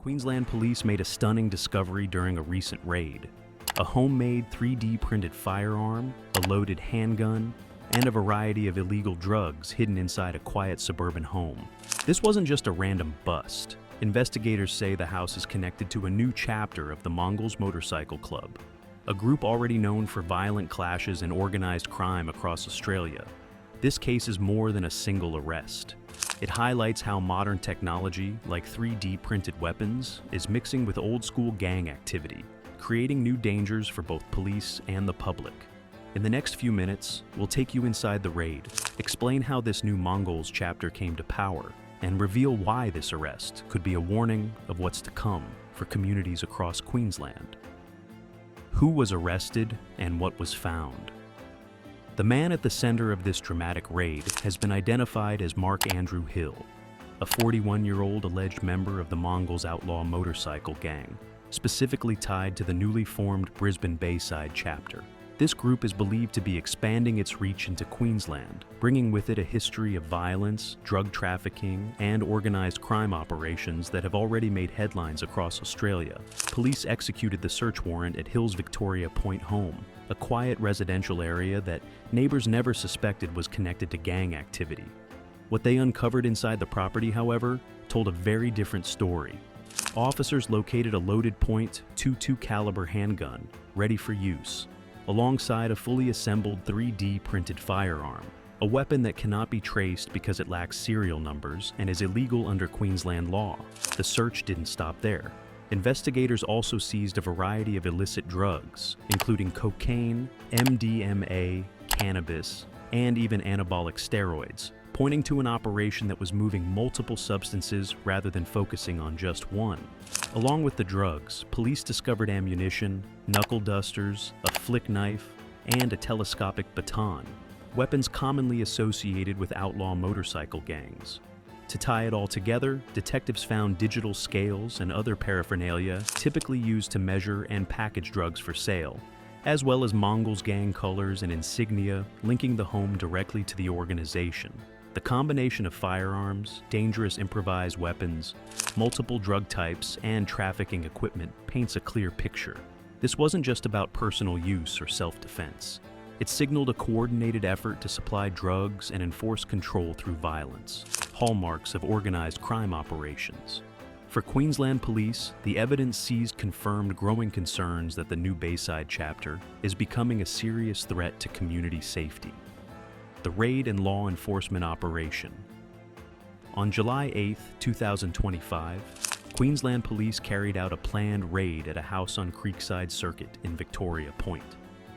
Queensland police made a stunning discovery during a recent raid. A homemade 3D printed firearm, a loaded handgun, and a variety of illegal drugs hidden inside a quiet suburban home. This wasn't just a random bust. Investigators say the house is connected to a new chapter of the Mongols Motorcycle Club, a group already known for violent clashes and organized crime across Australia. This case is more than a single arrest. It highlights how modern technology, like 3D printed weapons, is mixing with old-school gang activity, creating new dangers for both police and the public. In the next few minutes, we'll take you inside the raid, explain how this new Mongols chapter came to power, and reveal why this arrest could be a warning of what's to come for communities across Queensland. Who was arrested and what was found? The man at the center of this dramatic raid has been identified as Mark Andrew Hill, a 41-year-old alleged member of the Mongols outlaw motorcycle gang, specifically tied to the newly formed Brisbane Bayside chapter. This group is believed to be expanding its reach into Queensland, bringing with it a history of violence, drug trafficking, and organized crime operations that have already made headlines across Australia. Police executed the search warrant at Hill's Victoria Point home, a quiet residential area that neighbors never suspected was connected to gang activity. What they uncovered inside the property, however, told a very different story. Officers located a loaded .22 caliber handgun, ready for use, alongside a fully assembled 3D printed firearm, a weapon that cannot be traced because it lacks serial numbers and is illegal under Queensland law. The search didn't stop there. Investigators also seized a variety of illicit drugs, including cocaine, MDMA, cannabis, and even anabolic steroids, pointing to an operation that was moving multiple substances rather than focusing on just one. Along with the drugs, police discovered ammunition, knuckle dusters, a flick knife, and a telescopic baton, weapons commonly associated with outlaw motorcycle gangs. To tie it all together, detectives found digital scales and other paraphernalia typically used to measure and package drugs for sale, as well as Mongols gang colors and insignia linking the home directly to the organization. The combination of firearms, dangerous improvised weapons, multiple drug types, and trafficking equipment paints a clear picture. This wasn't just about personal use or self-defense. It signaled a coordinated effort to supply drugs and enforce control through violence, hallmarks of organized crime operations. For Queensland police, the evidence seized confirmed growing concerns that the new Bayside chapter is becoming a serious threat to community safety. The raid and law enforcement operation. On July 8, 2025, Queensland police carried out a planned raid at a house on Creekside Circuit in Victoria Point.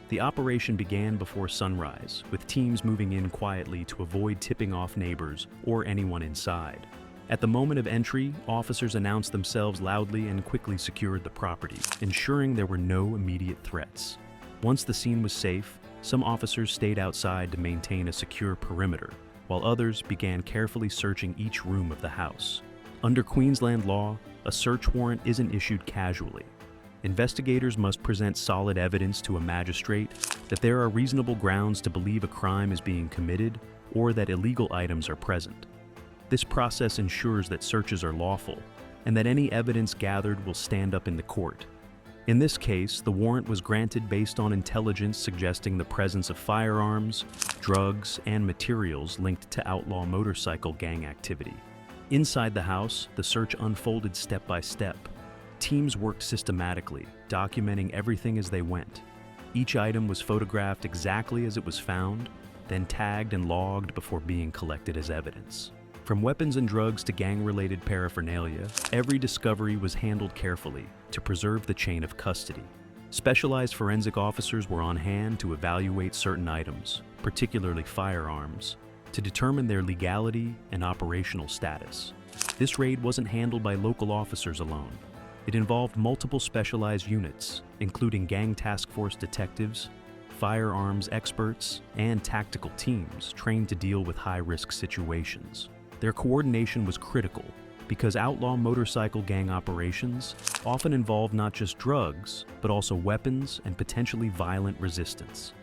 The operation began before sunrise, with teams moving in quietly to avoid tipping off neighbors or anyone inside. At the moment of entry, officers announced themselves loudly and quickly secured the property, ensuring there were no immediate threats. Once the scene was safe, some officers stayed outside to maintain a secure perimeter, while others began carefully searching each room of the house. Under Queensland law, a search warrant isn't issued casually. Investigators must present solid evidence to a magistrate that there are reasonable grounds to believe a crime is being committed or that illegal items are present. This process ensures that searches are lawful and that any evidence gathered will stand up in the court. In this case, the warrant was granted based on intelligence suggesting the presence of firearms, drugs, and materials linked to outlaw motorcycle gang activity. Inside the house, the search unfolded step by step. Teams worked systematically, documenting everything as they went. Each item was photographed exactly as it was found, then tagged and logged before being collected as evidence. From weapons and drugs to gang-related paraphernalia, every discovery was handled carefully to preserve the chain of custody. Specialized forensic officers were on hand to evaluate certain items, particularly firearms, to determine their legality and operational status. This raid wasn't handled by local officers alone. It involved multiple specialized units, including gang task force detectives, firearms experts, and tactical teams trained to deal with high-risk situations. Their coordination was critical because outlaw motorcycle gang operations often involve not just drugs, but also weapons and potentially violent resistance.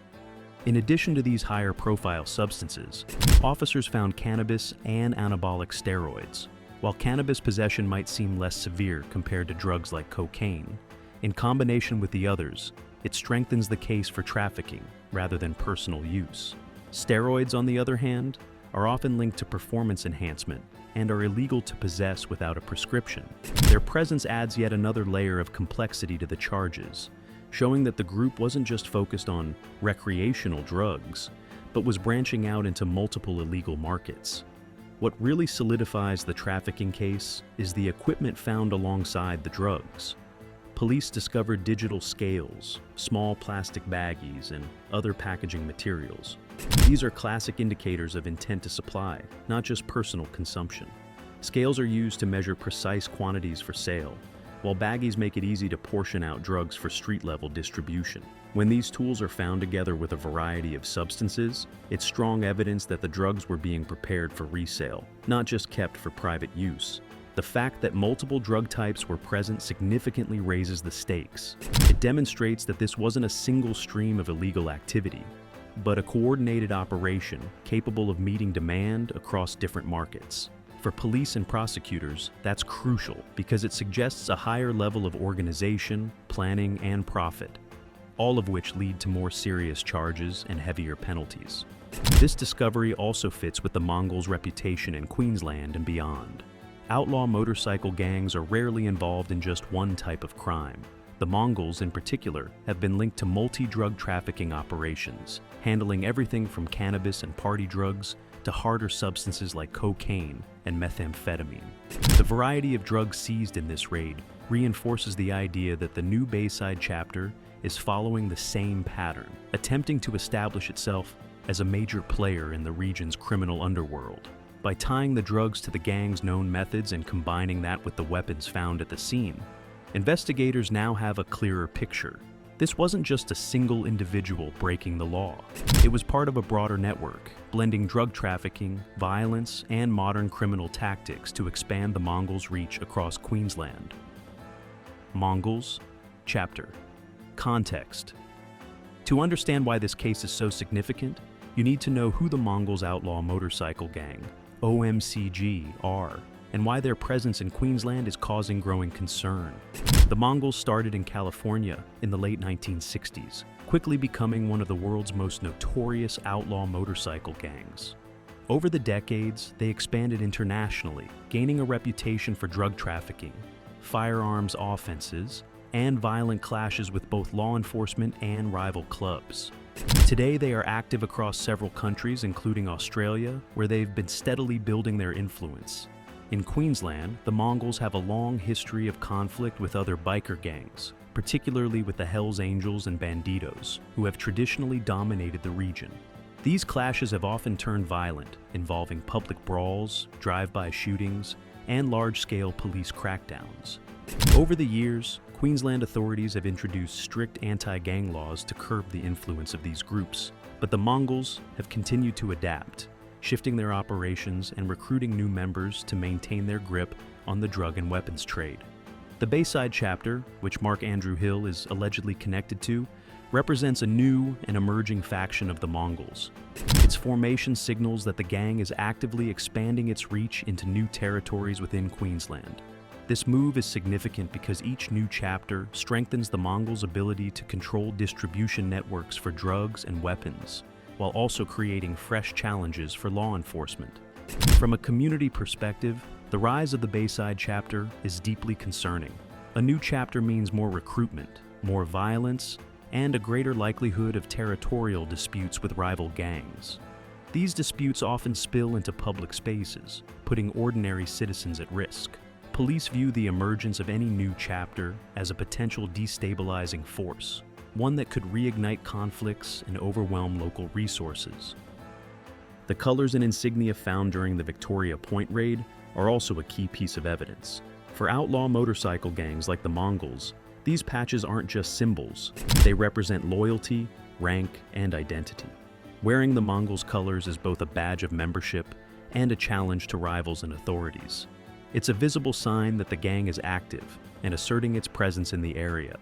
In addition to these higher-profile substances, officers found cannabis and anabolic steroids, While cannabis possession might seem less severe compared to drugs like cocaine, in combination with the others, it strengthens the case for trafficking rather than personal use. Steroids, on the other hand, are often linked to performance enhancement and are illegal to possess without a prescription. Their presence adds yet another layer of complexity to the charges, showing that the group wasn't just focused on recreational drugs, but was branching out into multiple illegal markets. What really solidifies the trafficking case is the equipment found alongside the drugs. Police discovered digital scales, small plastic baggies, and other packaging materials. These are classic indicators of intent to supply, not just personal consumption. Scales are used to measure precise quantities for sale, while baggies make it easy to portion out drugs for street-level distribution. When these tools are found together with a variety of substances, it's strong evidence that the drugs were being prepared for resale, not just kept for private use. The fact that multiple drug types were present significantly raises the stakes. It demonstrates that this wasn't a single stream of illegal activity, but a coordinated operation capable of meeting demand across different markets. For police and prosecutors, that's crucial because it suggests a higher level of organization, planning, and profit, all of which lead to more serious charges and heavier penalties. This discovery also fits with the Mongols' reputation in Queensland and beyond. Outlaw motorcycle gangs are rarely involved in just one type of crime. The Mongols, in particular, have been linked to multi-drug trafficking operations, handling everything from cannabis and party drugs to harder substances like cocaine and methamphetamine. The variety of drugs seized in this raid reinforces the idea that the new Bayside chapter is following the same pattern, attempting to establish itself as a major player in the region's criminal underworld. By tying the drugs to the gang's known methods and combining that with the weapons found at the scene, investigators now have a clearer picture. This wasn't just a single individual breaking the law. It was part of a broader network, blending drug trafficking, violence, and modern criminal tactics to expand the Mongols' reach across Queensland. Mongols, chapter. Context. To understand why this case is so significant, you need to know who the Mongols Outlaw Motorcycle Gang, OMCG, are, and why their presence in Queensland is causing growing concern. The Mongols started in California in the late 1960s, quickly becoming one of the world's most notorious outlaw motorcycle gangs. Over the decades, they expanded internationally, gaining a reputation for drug trafficking, firearms offenses, and violent clashes with both law enforcement and rival clubs. Today, they are active across several countries, including Australia, where they've been steadily building their influence. In Queensland, the Mongols have a long history of conflict with other biker gangs, particularly with the Hells Angels and Bandidos, who have traditionally dominated the region. These clashes have often turned violent, involving public brawls, drive-by shootings, and large-scale police crackdowns. Over the years, Queensland authorities have introduced strict anti-gang laws to curb the influence of these groups, but the Mongols have continued to adapt, shifting their operations and recruiting new members to maintain their grip on the drug and weapons trade. The Bayside chapter, which Mark Andrew Hill is allegedly connected to, represents a new and emerging faction of the Mongols. Its formation signals that the gang is actively expanding its reach into new territories within Queensland. This move is significant because each new chapter strengthens the Mongols' ability to control distribution networks for drugs and weapons, while also creating fresh challenges for law enforcement. From a community perspective, the rise of the Bayside chapter is deeply concerning. A new chapter means more recruitment, more violence, and a greater likelihood of territorial disputes with rival gangs. These disputes often spill into public spaces, putting ordinary citizens at risk. Police view the emergence of any new chapter as a potential destabilizing force, one that could reignite conflicts and overwhelm local resources. The colors and insignia found during the Victoria Point raid are also a key piece of evidence. For outlaw motorcycle gangs like the Mongols, these patches aren't just symbols, they represent loyalty, rank, and identity. Wearing the Mongols' colors is both a badge of membership and a challenge to rivals and authorities. It's a visible sign that the gang is active and asserting its presence in the area.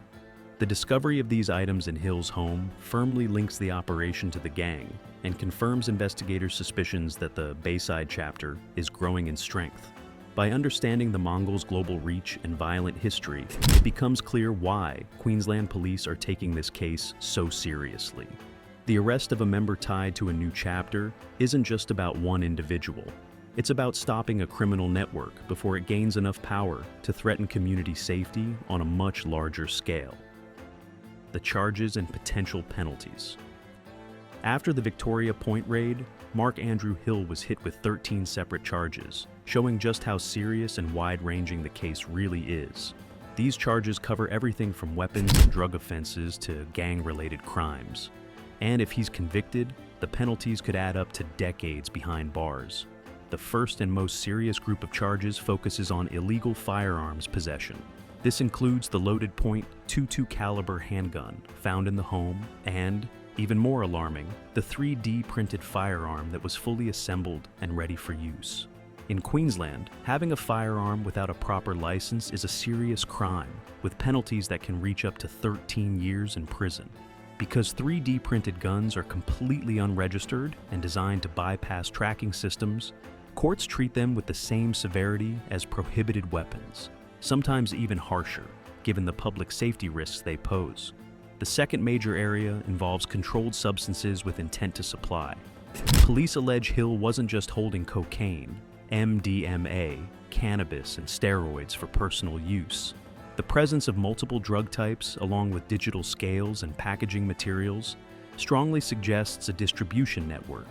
The discovery of these items in Hill's home firmly links the operation to the gang and confirms investigators' suspicions that the Bayside chapter is growing in strength. By understanding the Mongols' global reach and violent history, it becomes clear why Queensland police are taking this case so seriously. The arrest of a member tied to a new chapter isn't just about one individual. It's about stopping a criminal network before it gains enough power to threaten community safety on a much larger scale. The charges and potential penalties. After the Victoria Point raid, Mark Andrew Hill was hit with 13 separate charges, showing just how serious and wide-ranging the case really is. These charges cover everything from weapons and drug offenses to gang-related crimes. And if he's convicted, the penalties could add up to decades behind bars. The first and most serious group of charges focuses on illegal firearms possession. This includes the loaded .22 caliber handgun found in the home and, even more alarming, the 3D printed firearm that was fully assembled and ready for use. In Queensland, having a firearm without a proper license is a serious crime, with penalties that can reach up to 13 years in prison. Because 3D printed guns are completely unregistered and designed to bypass tracking systems, courts treat them with the same severity as prohibited weapons, sometimes even harsher, given the public safety risks they pose. The second major area involves controlled substances with intent to supply. Police allege Hill wasn't just holding cocaine, MDMA, cannabis, and steroids for personal use. The presence of multiple drug types, along with digital scales and packaging materials, strongly suggests a distribution network.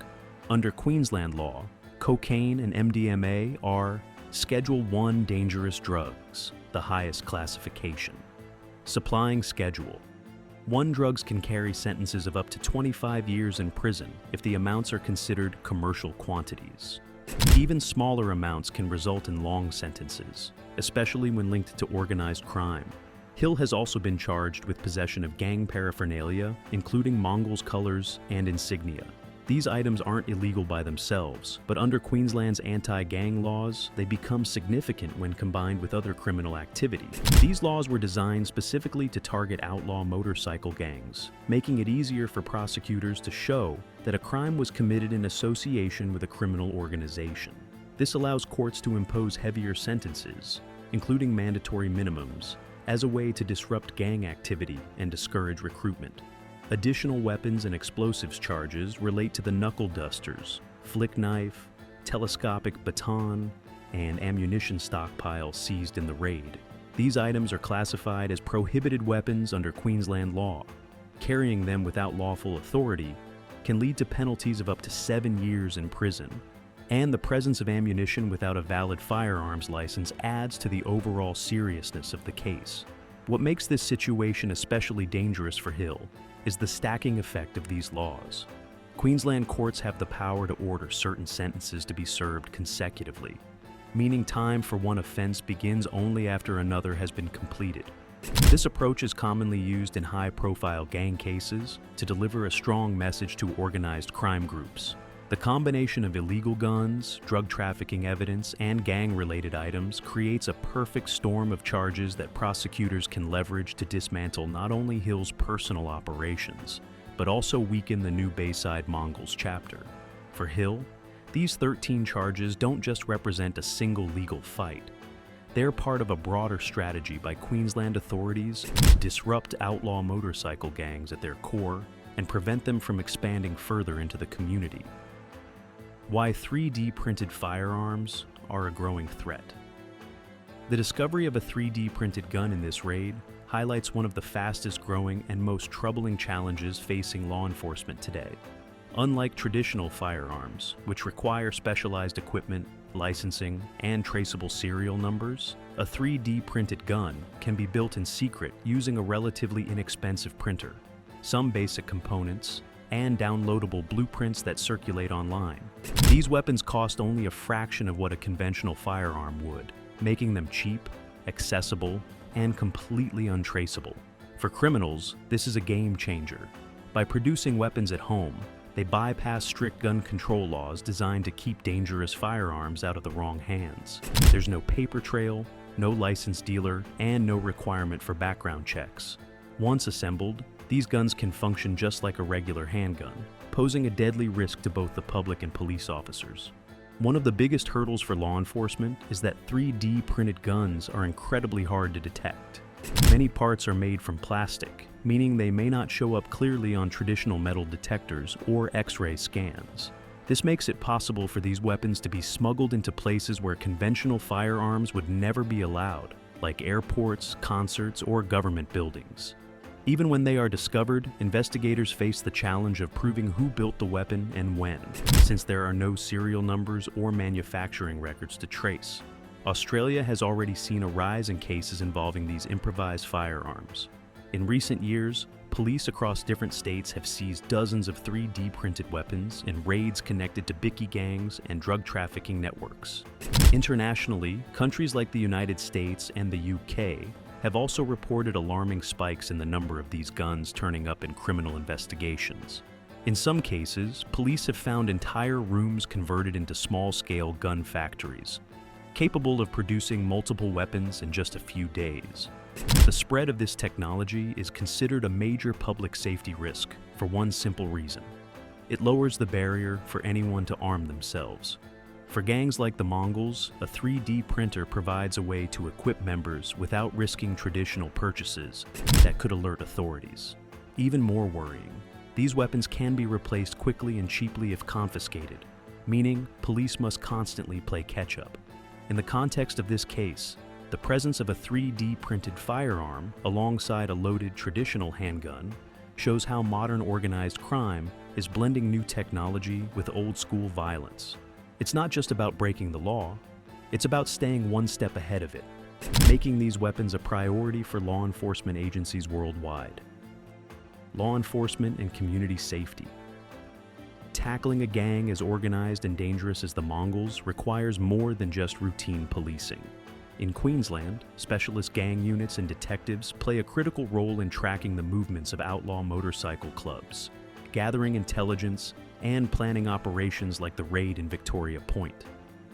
Under Queensland law, cocaine and MDMA are Schedule I dangerous drugs, the highest classification. Supplying schedule. One drugs can carry sentences of up to 25 years in prison if the amounts are considered commercial quantities. Even smaller amounts can result in long sentences, especially when linked to organized crime. Hill has also been charged with possession of gang paraphernalia, including Mongols colors and insignia. These items aren't illegal by themselves, but under Queensland's anti-gang laws, they become significant when combined with other criminal activity. These laws were designed specifically to target outlaw motorcycle gangs, making it easier for prosecutors to show that a crime was committed in association with a criminal organization. This allows courts to impose heavier sentences, including mandatory minimums, as a way to disrupt gang activity and discourage recruitment. Additional weapons and explosives charges relate to the knuckle dusters, flick knife, telescopic baton, and ammunition stockpile seized in the raid. These items are classified as prohibited weapons under Queensland law. Carrying them without lawful authority can lead to penalties of up to 7 years in prison. And the presence of ammunition without a valid firearms license adds to the overall seriousness of the case. What makes this situation especially dangerous for Hill is the stacking effect of these laws. Queensland courts have the power to order certain sentences to be served consecutively, meaning time for one offense begins only after another has been completed. This approach is commonly used in high-profile gang cases to deliver a strong message to organized crime groups. The combination of illegal guns, drug trafficking evidence, and gang-related items creates a perfect storm of charges that prosecutors can leverage to dismantle not only Hill's personal operations, but also weaken the new Bayside Mongols chapter. For Hill, these 13 charges don't just represent a single legal fight. They're part of a broader strategy by Queensland authorities to disrupt outlaw motorcycle gangs at their core and prevent them from expanding further into the community. Why 3D printed firearms are a growing threat. The discovery of a 3D printed gun in this raid highlights one of the fastest growing and most troubling challenges facing law enforcement today. Unlike traditional firearms, which require specialized equipment, licensing, and traceable serial numbers, a 3D printed gun can be built in secret using a relatively inexpensive printer, some basic components, and downloadable blueprints that circulate online. These weapons cost only a fraction of what a conventional firearm would, making them cheap, accessible, and completely untraceable. For criminals, this is a game changer. By producing weapons at home, they bypass strict gun control laws designed to keep dangerous firearms out of the wrong hands. There's no paper trail, no licensed dealer, and no requirement for background checks. Once assembled, these guns can function just like a regular handgun, posing a deadly risk to both the public and police officers. One of the biggest hurdles for law enforcement is that 3D printed guns are incredibly hard to detect. Many parts are made from plastic, meaning they may not show up clearly on traditional metal detectors or X-ray scans. This makes it possible for these weapons to be smuggled into places where conventional firearms would never be allowed, like airports, concerts, or government buildings. Even when they are discovered, investigators face the challenge of proving who built the weapon and when, since there are no serial numbers or manufacturing records to trace. Australia has already seen a rise in cases involving these improvised firearms. In recent years, police across different states have seized dozens of 3D printed weapons in raids connected to bikie gangs and drug trafficking networks. Internationally, countries like the United States and the UK have also reported alarming spikes in the number of these guns turning up in criminal investigations. In some cases, police have found entire rooms converted into small-scale gun factories, capable of producing multiple weapons in just a few days. The spread of this technology is considered a major public safety risk for one simple reason. It lowers the barrier for anyone to arm themselves. For gangs like the Mongols, a 3D printer provides a way to equip members without risking traditional purchases that could alert authorities. Even more worrying, these weapons can be replaced quickly and cheaply if confiscated, meaning police must constantly play catch-up. In the context of this case, the presence of a 3D printed firearm alongside a loaded traditional handgun shows how modern organized crime is blending new technology with old-school violence. It's not just about breaking the law, it's about staying one step ahead of it, making these weapons a priority for law enforcement agencies worldwide. Law enforcement and community safety. Tackling a gang as organized and dangerous as the Mongols requires more than just routine policing. In Queensland, specialist gang units and detectives play a critical role in tracking the movements of outlaw motorcycle clubs, gathering intelligence, and planning operations like the raid in Victoria Point.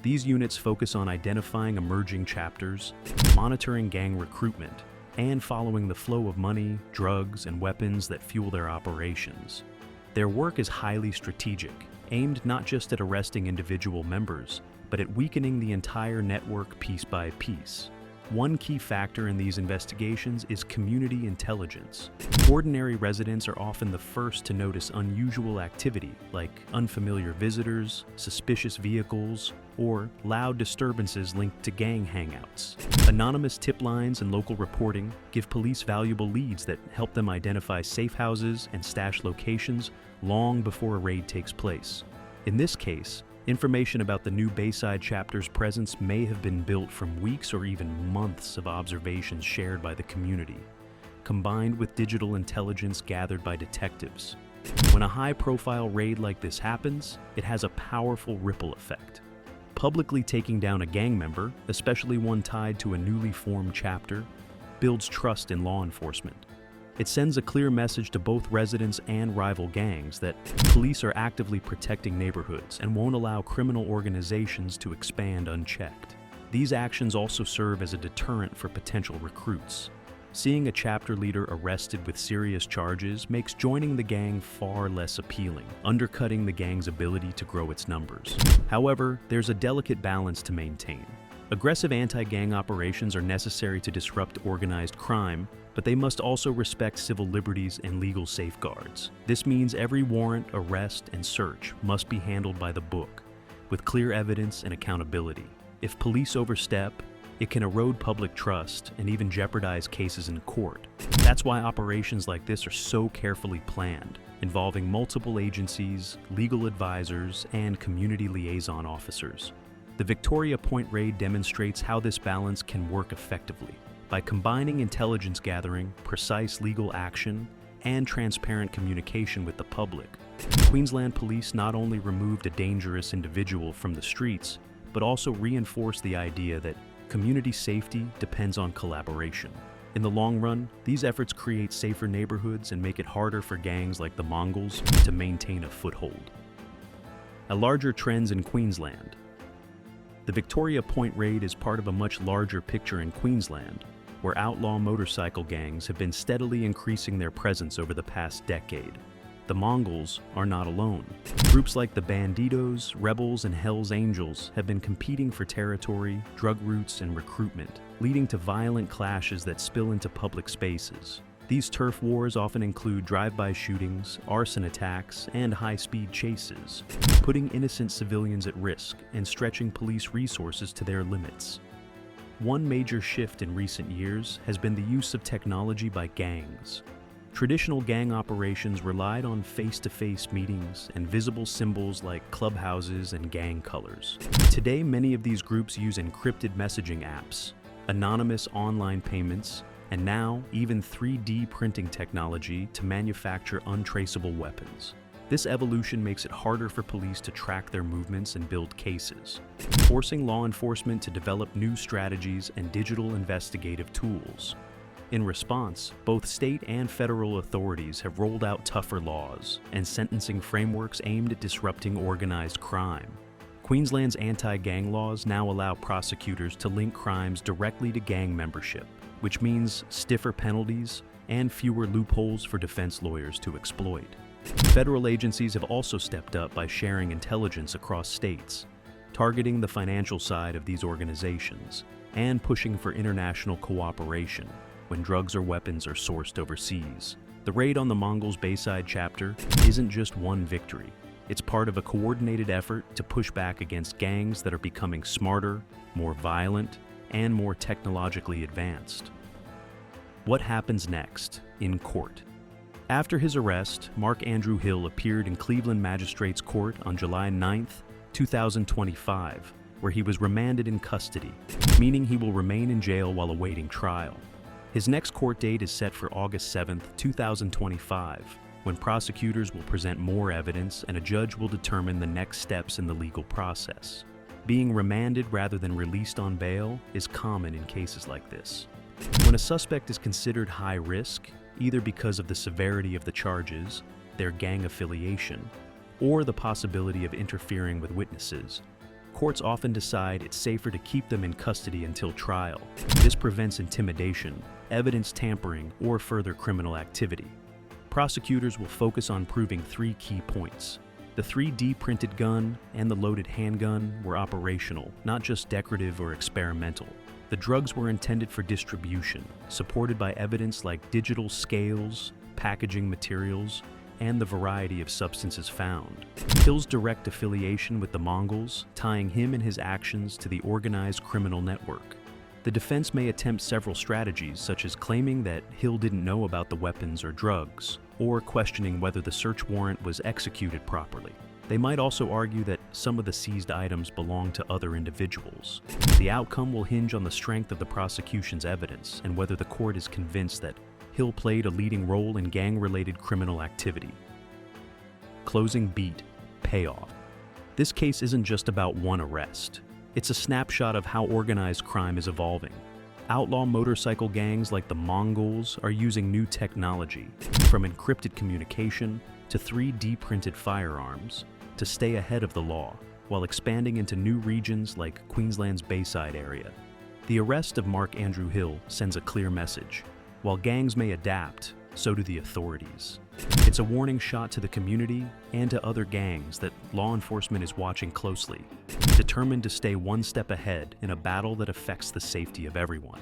These units focus on identifying emerging chapters, monitoring gang recruitment, and following the flow of money, drugs, and weapons that fuel their operations. Their work is highly strategic, aimed not just at arresting individual members, but at weakening the entire network piece by piece. One key factor in these investigations is community intelligence. Ordinary residents are often the first to notice unusual activity, like unfamiliar visitors, suspicious vehicles, or loud disturbances linked to gang hangouts. Anonymous tip lines and local reporting give police valuable leads that help them identify safe houses and stash locations long before a raid takes place. In this case, information about the new Bayside chapter's presence may have been built from weeks or even months of observations shared by the community, combined with digital intelligence gathered by detectives. When a high-profile raid like this happens, it has a powerful ripple effect. Publicly taking down a gang member, especially one tied to a newly formed chapter, builds trust in law enforcement. It sends a clear message to both residents and rival gangs that police are actively protecting neighborhoods and won't allow criminal organizations to expand unchecked. These actions also serve as a deterrent for potential recruits. Seeing a chapter leader arrested with serious charges makes joining the gang far less appealing, undercutting the gang's ability to grow its numbers. However, there's a delicate balance to maintain. Aggressive anti-gang operations are necessary to disrupt organized crime, but they must also respect civil liberties and legal safeguards. This means every warrant, arrest, and search must be handled by the book, with clear evidence and accountability. If police overstep, it can erode public trust and even jeopardize cases in court. That's why operations like this are so carefully planned, involving multiple agencies, legal advisors, and community liaison officers. The Victoria Point raid demonstrates how this balance can work effectively. By combining intelligence gathering, precise legal action, and transparent communication with the public, Queensland Police not only removed a dangerous individual from the streets, but also reinforced the idea that community safety depends on collaboration. In the long run, these efforts create safer neighborhoods and make it harder for gangs like the Mongols to maintain a foothold. A larger trends in Queensland. The Victoria Point raid is part of a much larger picture in Queensland, where outlaw motorcycle gangs have been steadily increasing their presence over the past decade. the Mongols are not alone. Groups like the Bandidos, Rebels, and Hell's Angels have been competing for territory, drug routes, and recruitment, leading to violent clashes that spill into public spaces. These turf wars often include drive-by shootings, arson attacks, and high-speed chases, putting innocent civilians at risk and stretching police resources to their limits. One major shift in recent years has been the use of technology by gangs. Traditional gang operations relied on face-to-face meetings and visible symbols like clubhouses and gang colors. Today, many of these groups use encrypted messaging apps, anonymous online payments, and now even 3D printing technology to manufacture untraceable weapons. This evolution makes it harder for police to track their movements and build cases, forcing law enforcement to develop new strategies and digital investigative tools. In response, both state and federal authorities have rolled out tougher laws and sentencing frameworks aimed at disrupting organized crime. Queensland's anti-gang laws now allow prosecutors to link crimes directly to gang membership, which means stiffer penalties and fewer loopholes for defense lawyers to exploit. Federal agencies have also stepped up by sharing intelligence across states, targeting the financial side of these organizations, and pushing for international cooperation when drugs or weapons are sourced overseas. The raid on the Mongols Bayside chapter isn't just one victory. It's part of a coordinated effort to push back against gangs that are becoming smarter, more violent, and more technologically advanced. What happens next in court? After his arrest, Mark Andrew Hill appeared in Cleveland Magistrates Court on July 9, 2025, where he was remanded in custody, meaning he will remain in jail while awaiting trial. His next court date is set for August 7, 2025, when prosecutors will present more evidence and a judge will determine the next steps in the legal process. Being remanded rather than released on bail is common in cases like this. When a suspect is considered high risk, either because of the severity of the charges, their gang affiliation, or the possibility of interfering with witnesses, courts often decide it's safer to keep them in custody until trial. This prevents intimidation, evidence tampering, or further criminal activity. Prosecutors will focus on proving three key points. The 3D printed gun and the loaded handgun were operational, not just decorative or experimental. The drugs were intended for distribution, supported by evidence like digital scales, packaging materials, and the variety of substances found. Hill's direct affiliation with the Mongols, tying him and his actions to the organized criminal network. The defense may attempt several strategies, such as claiming that Hill didn't know about the weapons or drugs, or questioning whether the search warrant was executed properly. They might also argue that some of the seized items belong to other individuals. The outcome will hinge on the strength of the prosecution's evidence and whether the court is convinced that Hill played a leading role in gang-related criminal activity. Closing beat, payoff. This case isn't just about one arrest. It's a snapshot of how organized crime is evolving. Outlaw motorcycle gangs like the Mongols are using new technology, from encrypted communication to 3D printed firearms, to stay ahead of the law, while expanding into new regions like Queensland's Bayside area. The arrest of Mark Andrew Hill sends a clear message. While gangs may adapt, so do the authorities. It's a warning shot to the community and to other gangs that law enforcement is watching closely, determined to stay one step ahead in a battle that affects the safety of everyone.